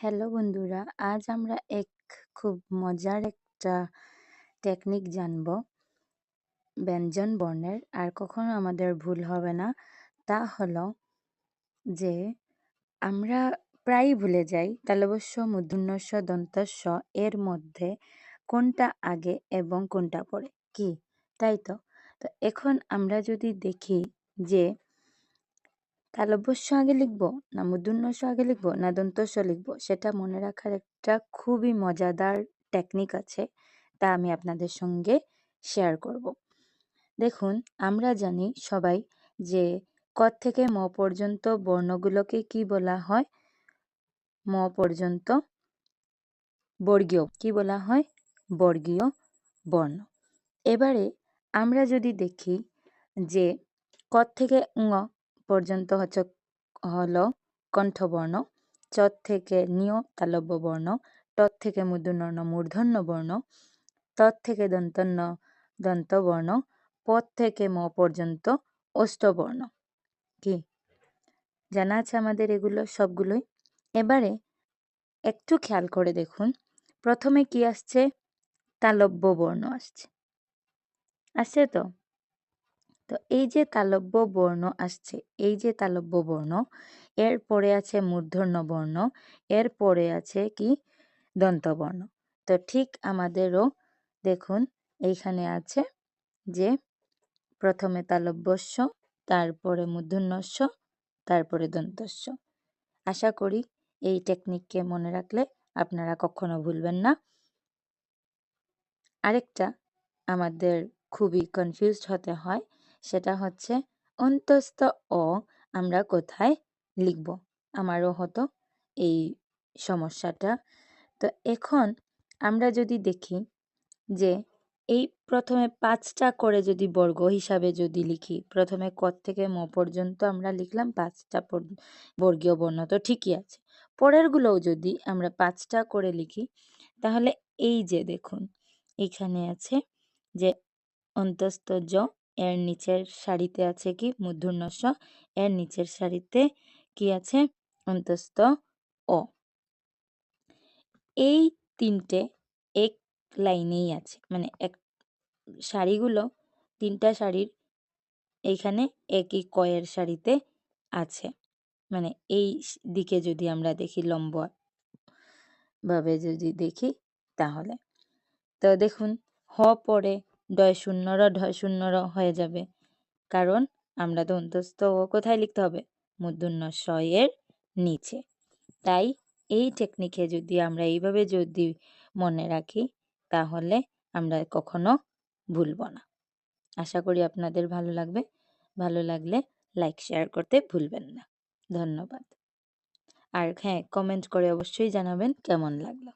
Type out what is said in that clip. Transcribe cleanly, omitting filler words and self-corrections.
Hello বন্ধুরা, আজ আমরা খুব মজার একটা টেকনিক জানবো ব্যঞ্জন বর্ণের। আর কখনো আমাদের ভুল হবে না। তা হলো যে আমরা প্রায়ই ভুলে যাই তালব্য মূর্ধন্য ষ দন্ত স এর মধ্যে কোনটা আগে এবং কোনটা পরে, কি তাই তো? তো এখন আমরা যদি দেখি যে তালব্য শ আগে লিখবো না মূর্ধন্য ষ আগে লিখবো না দন্ত স লিখবো, সেটা মনে রাখার একটা খুবই মজাদার টেকনিক আছে, তা আমি আপনাদের সঙ্গে শেয়ার করব। দেখুন, আমরা জানি সবাই যে ক থেকে ম পর্যন্ত বর্ণগুলোকে কি বলা হয়? ম পর্যন্ত বর্গীয়, কি বলা হয়? বর্গীয় বর্ণ। এবারে আমরা যদি দেখি যে ক থেকে ঙ পর্যন্ত হলো কণ্ঠবর্ণ, চ থেকে নিয় তালব্য বর্ণ, ট থেকে মূর্ধন্য মূর্ধন্য বর্ণ, ত থেকে দন্তন্য দন্তবর্ণ, প থেকে ম পর্যন্ত অষ্টবর্ণ। কি জানা আছে আমাদের এগুলো সবগুলোই? এবারে একটু খেয়াল করে দেখুন, প্রথমে কি আসছে? তালব্য বর্ণ আসছে তো। তো এই যে তালব্য বর্ণ আসছে, এই যে তালব্য বর্ণ, এর পরে আছে মূর্ধন্য বর্ণ, এর পরে আছে কি? দন্তবর্ণ। তো ঠিক আমাদেরও দেখুন এইখানে আছে যে প্রথমে তালব্যস্য, তারপরে মূর্ধন্যস্য, তারপরে দন্তস্য। আশা করি এই টেকনিককে মনে রাখলে আপনারা কখনো ভুলবেন না। আরেকটা আমাদের খুবই কনফিউজড হতে হয়, সেটা হচ্ছে অন্তস্থ অ আমরা কোথায় লিখব? আমারও হতো এই সমস্যাটা। তো এখন আমরা যদি দেখি যে এই প্রথমে 5টা করে যদি বর্গ হিসাবে যদি লিখি, প্রথমে ক থেকে ম পর্যন্ত আমরা লিখলাম 5টা বর্গীয় বর্ণ, তো ঠিকই আছে। পরেরগুলোও যদি আমরা 5টা করে লিখি, তাহলে এই যে দেখুন এখানে আছে যে অন্তস্থ জ, এর নিচের সারিতে আছে কি? মূর্ধন্য ষ, এর নিচের সারিতে কি আছে? অন্তস্থ অ। এই তিনটে এক লাইনেই আছে, মানে এক সারিগুলো, 3টা সারির এইখানে একই কয়ের সারিতে আছে। মানে এই দিকে যদি আমরা দেখি, লম্ব ভাবে যদি দেখি তাহলে তো দেখুন হ পরে ডয় শূন্য র ঢয় শূন্য র হয়ে যাবে, কারণ আমরা তো অন্তস্থ ও কোথায় লিখতে হবে? মূর্ধন্য ষ এর নিচে। তাই এই টেকনিকে যদি আমরা এইভাবে যদি মনে রাখি, তাহলে আমরা কখনো ভুলব না। আশা করি আপনাদের ভালো লাগবে। ভালো লাগলে লাইক শেয়ার করতে ভুলবেন না। ধন্যবাদ। আর হ্যাঁ, কমেন্ট করে অবশ্যই জানাবেন কেমন লাগলো।